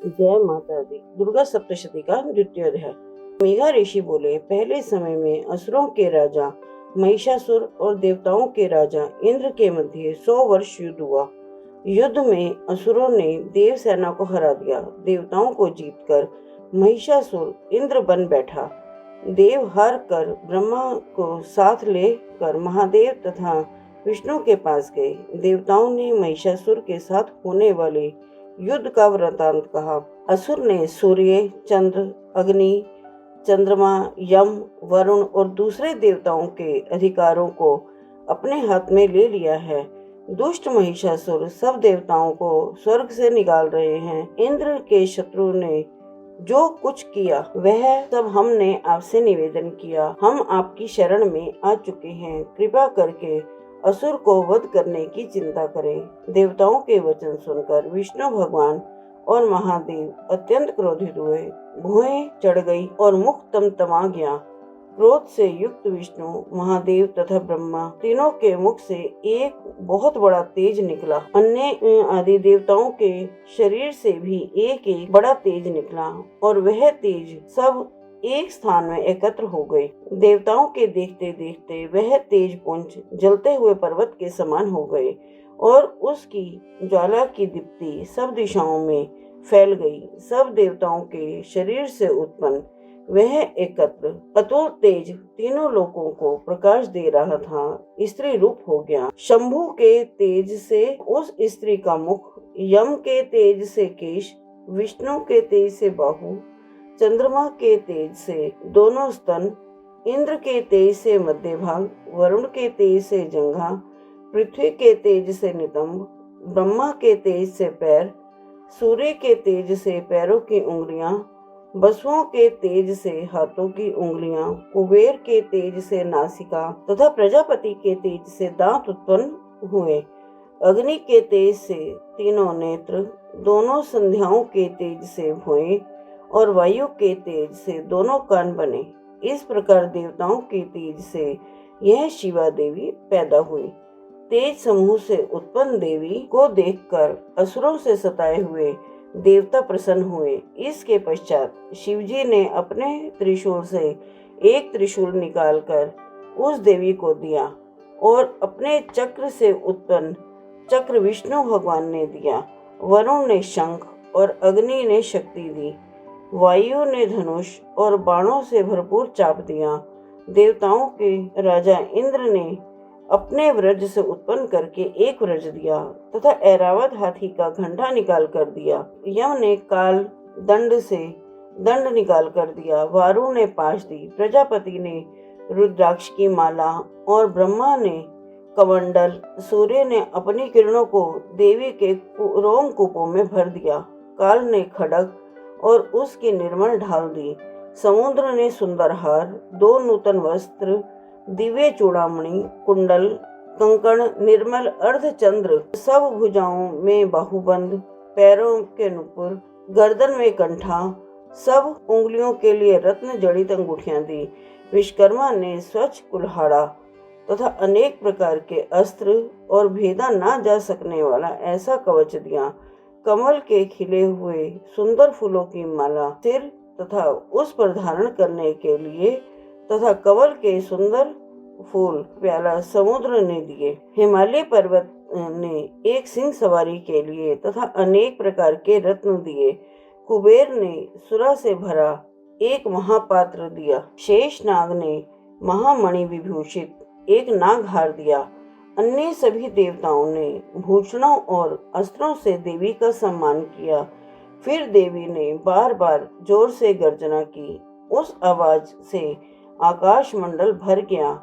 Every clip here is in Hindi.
जय माता दी। दुर्गा सप्तशती का द्वितीय अध्याय। मेघा ऋषि बोले, पहले समय में असुरों के राजा महिषासुर और देवताओं के राजा इंद्र के मध्य 100 वर्ष युद्ध हुआ। युद्ध में असुरों ने देव सेना को हरा दिया। देवताओं को जीतकर महिषासुर इंद्र बन बैठा। देव हार कर ब्रह्मा को साथ लेकर महादेव तथा विष्णु के पास गए। देवताओं ने महिषासुर के साथ होने वाले युद्ध का वृतांत कहा। असुर ने सूर्य, चंद्र, अग्नि, चंद्रमा, यम, वरुण और दूसरे देवताओं के अधिकारों को अपने हाथ में ले लिया है। दुष्ट महिषासुर सब देवताओं को स्वर्ग से निकाल रहे हैं। इंद्र के शत्रु ने जो कुछ किया वह सब हमने आपसे निवेदन किया। हम आपकी शरण में आ चुके हैं। कृपा करके असुर को वध करने की चिंता करें। देवताओं के वचन सुनकर विष्णु भगवान और महादेव अत्यंत क्रोधित हुए। भुएं चढ़ गई और मुख तमतमा गया। क्रोध से युक्त विष्णु, महादेव तथा ब्रह्मा तीनों के मुख से एक बहुत बड़ा तेज निकला। अन्य आदि देवताओं के शरीर से भी एक एक बड़ा तेज निकला और वह तेज सब एक स्थान में एकत्र हो गए। देवताओं के देखते देखते वह तेज पुंज जलते हुए पर्वत के समान हो गए और उसकी ज्वाला की दीप्ति सब दिशाओं में फैल गई। सब देवताओं के शरीर से उत्पन्न वह एकत्र अतुल तेज तीनों लोकों को प्रकाश दे रहा था। स्त्री रूप हो गया। शंभु के तेज से उस स्त्री का मुख, यम के तेज से केश, विष्णु के तेज से बाहु, चंद्रमा के तेज से दोनों स्तन, इंद्र के तेज से मध्य भाग, वरुण के तेज से जंघा, पृथ्वी के तेज से नितंब, ब्रह्मा के तेज से पैर, सूर्य के तेज से पैरों की उंगलियां, वसुओं के तेज से हाथों की उंगलियां, कुबेर के तेज से नासिका तथा प्रजापति के तेज से दांत उत्पन्न हुए। अग्नि के तेज से तीनों नेत्र, दोनों संध्याओं के तेज से भुएं और वायु के तेज से दोनों कान बने। इस प्रकार देवताओं के तेज से यह शिवा देवी पैदा हुई। तेज समूह से उत्पन्न देवी को देखकर असुरों से सताए हुए देवता प्रसन्न हुए। इसके पश्चात शिवजी ने अपने त्रिशूल से एक त्रिशूल निकालकर उस देवी को दिया और अपने चक्र से उत्पन्न चक्र विष्णु भगवान ने दिया। वरुण ने शंख और अग्नि ने शक्ति दी। वायु ने धनुष और बाणों से भरपूर चाप दिया। देवताओं के राजा इंद्र ने अपने व्रज से उत्पन्न करके एक व्रज दिया तथा ऐरावत हाथी का घंटा निकाल कर दिया। यम ने काल दंड से दंड निकाल कर दिया। वारु ने पाश दी। प्रजापति ने रुद्राक्ष की माला और ब्रह्मा ने कमंडल, सूर्य ने अपनी किरणों को देवी के रोमकूपों में भर दिया। काल ने खड्ग और उसकी निर्मल ढाल दी। समुद्र ने सुंदर हार, 2 नूतन वस्त्र, दिव्य चूड़ामणि, कुंडल, कंकण, निर्मल अर्धचंद्र, सब भुजाओं में बाहुबंद, पैरों के नुपुर, गर्दन में कंठा, सब उंगलियों के लिए रत्न जड़ित अंगूठियां दी। विश्वकर्मा ने स्वच्छ कुल्हाड़ा तथा अनेक प्रकार के अस्त्र और भेदा ना जा सकने वाला ऐसा कवच दिया। कमल के खिले हुए सुंदर फूलों की माला सिर तथा उस पर धारण करने के लिए तथा कमल के सुंदर फूल प्याला समुद्र ने दिए। हिमालय पर्वत ने एक सिंह सवारी के लिए तथा अनेक प्रकार के रत्न दिए। कुबेर ने सुरा से भरा एक महापात्र दिया। शेष नाग ने महामणि विभूषित एक नागहार दिया। अन्य सभी देवताओं ने भूषणों और अस्त्रों से देवी का सम्मान किया। फिर देवी ने बार बार जोर से गर्जना की। उस आवाज से आकाश मंडल भर गया।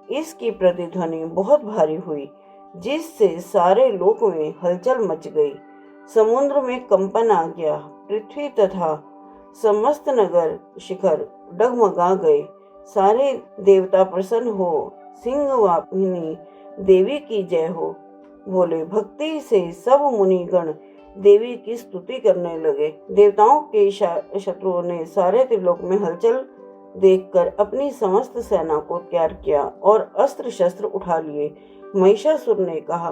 इसकी प्रतिध्वनि बहुत भारी हुई, जिससे सारे लोक में हलचल मच गई। समुद्र में कंपन आ गया। पृथ्वी तथा समस्त नगर शिखर डगमगा गए। सारे देवता प्रसन्न हो सिंहवाहिनी देवी की जय हो बोले। भक्ति से सब मुनिगण देवी की स्तुति करने लगे। देवताओं के शत्रुओं ने सारे त्रिलोक में हलचल देखकर अपनी समस्त सेना को तैयार किया और अस्त्र शस्त्र उठा लिए। महिषासुर ने कहा,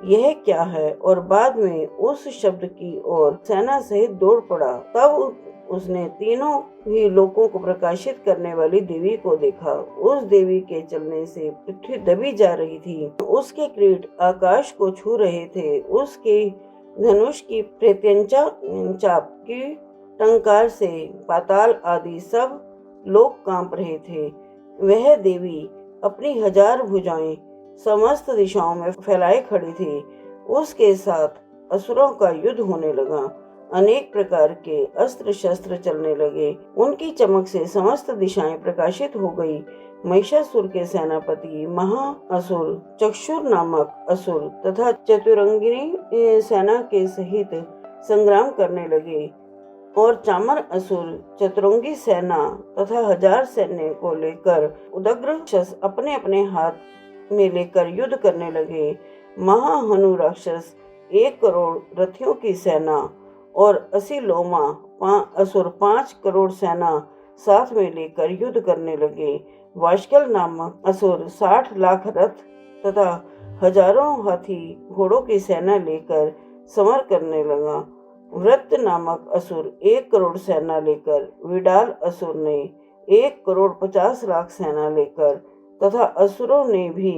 यह क्या है, और बाद में उस शब्द की ओर सेना सहित दौड़ पड़ा। तब उसने तीनों ही लोकों को प्रकाशित करने वाली देवी को देखा। उस देवी के चलने से पृथ्वी दबी जा रही थी, उसके किरीट आकाश को छू रहे थे, उसके धनुष की प्रत्यंचा चाप की टंकार से पाताल आदि सब लोग कांप रहे थे। वह देवी अपनी 1000 भुजाएं समस्त दिशाओं में फैलाए खड़ी थी। उसके साथ असुरों का युद्ध होने लगा। अनेक प्रकार के अस्त्र शस्त्र चलने लगे। उनकी चमक से समस्त दिशाएं प्रकाशित हो गई। महिषासुर के सेनापति महाअसुर, चक्षुर नामक असुर तथा चतुरंगिनी सेना के सहित संग्राम करने लगे, और चामर असुर चतुरंगी सेना तथा 1000 सैन्य को लेकर उदग्र राक्षस अपने अपने हाथ में लेकर युद्ध करने लगे। महाहनु राक्षस 1 करोड़ रथियों की सेना और 80 लोमा असुर 5 करोड़ सेना साथ में लेकर युद्ध करने लगे। वाशकल नामक असुर 60 लाख रथ तथा हजारों हाथी घोड़ों की सेना लेकर समर करने लगा। वृत्त नामक असुर 1 करोड़ सेना लेकर, विडाल असुर ने 1 करोड़ 50 लाख सेना लेकर तथा असुरों ने भी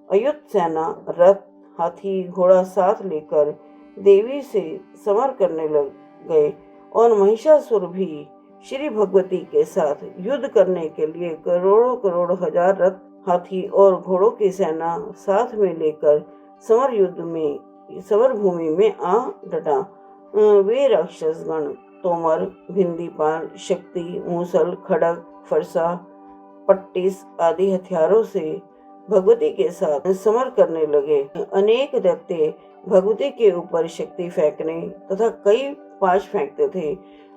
अयुत सेना, रथ, हाथी घोड़ा साथ लेकर देवी से समर करने लग गए। और महिषासुर भी श्री भगवती के साथ युद्ध करने के लिए करोड़ों करोड़ हजार रथ, हाथी और घोड़ों की सेना साथ में लेकर समर भूमि में आ डटा। वे राक्षस गण तोमर, भिंदीपाल, शक्ति, मूसल, खड़ग, फरसा, पट्टिस आदि हथियारों से भगवती के साथ समर करने लगे। अनेक दैत्य भगवती के ऊपर शक्ति फेंकने तथा कई पाश फेंकते थे।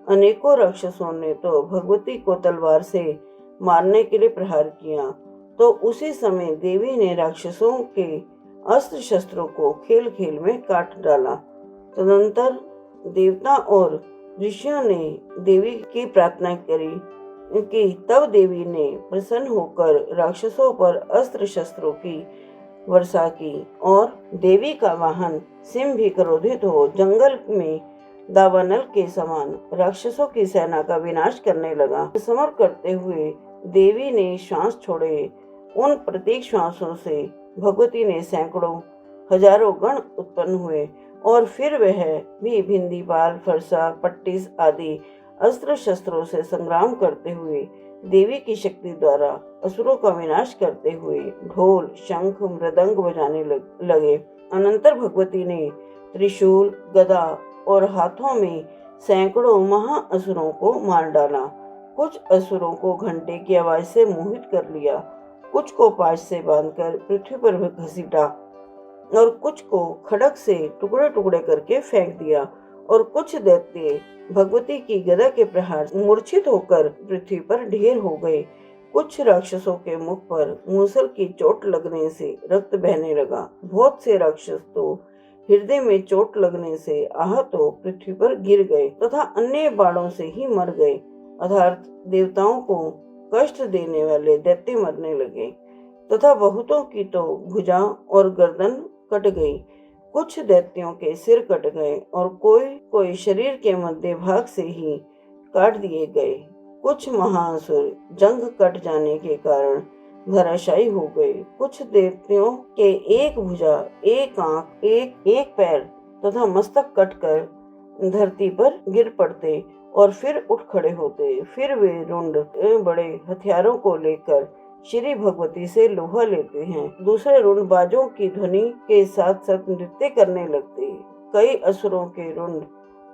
अनेकों राक्षसों ने तो भगवती को तलवार से मारने के लिए प्रहार किया। तो उसी समय देवी ने राक्षसों के अस्त्र शस्त्रों को खेल खेल में काट डाला। तदंतर देवता और ऋषियों ने देवी की प्रार्थना करी कि तब देवी ने प्रसन्न होकर राक्षसों पर अस्त्र शस्त्रों की वर्षा की, और देवी का वाहन सिंह भी क्रोधित हो जंगल में दावानल के समान राक्षसों की सेना का विनाश करने लगा। समर करते हुए देवी ने श्वास छोड़े। उन प्रत्येक श्वासों से भगवती ने सैकड़ों हजारों गण उत्पन्न हुए, और फिर वह भी भिंदीपाल, फरसा, पट्टिस आदि अस्त्र शस्त्रों से संग्राम करते हुए देवी की शक्ति द्वारा असुरों का विनाश करते हुए ढोल, शंख, मृदंग बजाने लगे। अनंतर भगवती ने त्रिशूल, गदा और हाथों में सैकड़ों महाअसुरों को मार डाला। कुछ असुरों को घंटे की आवाज से मोहित कर लिया, कुछ को पाश से बांधकर पृथ्वी पर घसीटा, और कुछ को खड़ग से टुकड़े टुकड़े करके फेंक दिया, और कुछ दैत्य भगवती की गदा के प्रहार मूर्छित होकर पृथ्वी पर ढेर हो गए। कुछ राक्षसों के मुख पर मूसल की चोट लगने से रक्त बहने लगा। बहुत से राक्षस तो हृदय में चोट लगने से आहत हो पृथ्वी पर गिर गए तथा अन्य बाणों से ही मर गए, अर्थात देवताओं को कष्ट देने वाले दैत्य मरने लगे, तथा बहुतों की तो भुजा और गर्दन कट गई। कुछ दैत्यों के सिर कट गए, और कोई शरीर के मध्य भाग से ही काट दिए गए। कुछ महाअसुर जंग कट जाने के कारण धराशायी हो गए। कुछ दैत्यों के एक भुजा, एक आंख, एक पैर तथा मस्तक कटकर धरती पर गिर पड़ते और फिर उठ खड़े होते। फिर वे रुंड बड़े हथियारों को लेकर श्री भगवती से लोहा लेते हैं। दूसरे रुंड बाजों की ध्वनि के साथ साथ नृत्य करने लगते। कई असुरों के रुंड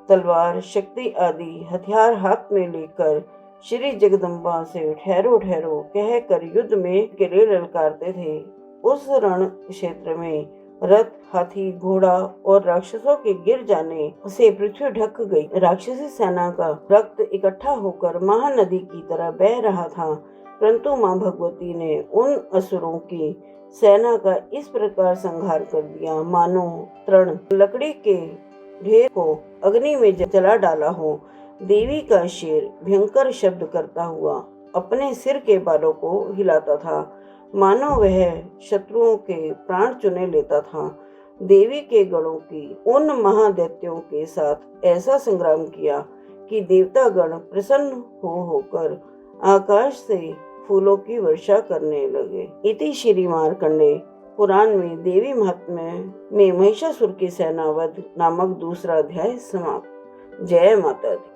तलवार, शक्ति आदि हथियार हाथ में लेकर श्री जगदम्बा से ठहरो ठहरो कहकर युद्ध में के लिए ललकारते थे। उस रण क्षेत्र में रथ, हाथी, घोड़ा और राक्षसों के गिर जाने से पृथ्वी ढक गई। राक्षसी सेना का रक्त इकट्ठा होकर महानदी की तरह बह रहा था, परंतु मां भगवती ने उन असुरों की सेना का इस प्रकार संहार कर दिया मानो तृण लकड़ी के ढेर को अग्नि में जला डाला हो। देवी का शेर भयंकर शब्द करता हुआ अपने सिर के बालों को हिलाता था, मानो वह शत्रुओं के प्राण चुने लेता था। देवी के गणों की उन महादैत्यों के साथ ऐसा संग्राम किया कि देवता गण प्रसन्न होकर आकाश से फूलों की वर्षा करने लगे। इति श्री मार्कंडे पुराण में देवी महात्म्य में महिषासुर की सेनावध नामक दूसरा अध्याय समाप्त। जय माता दी।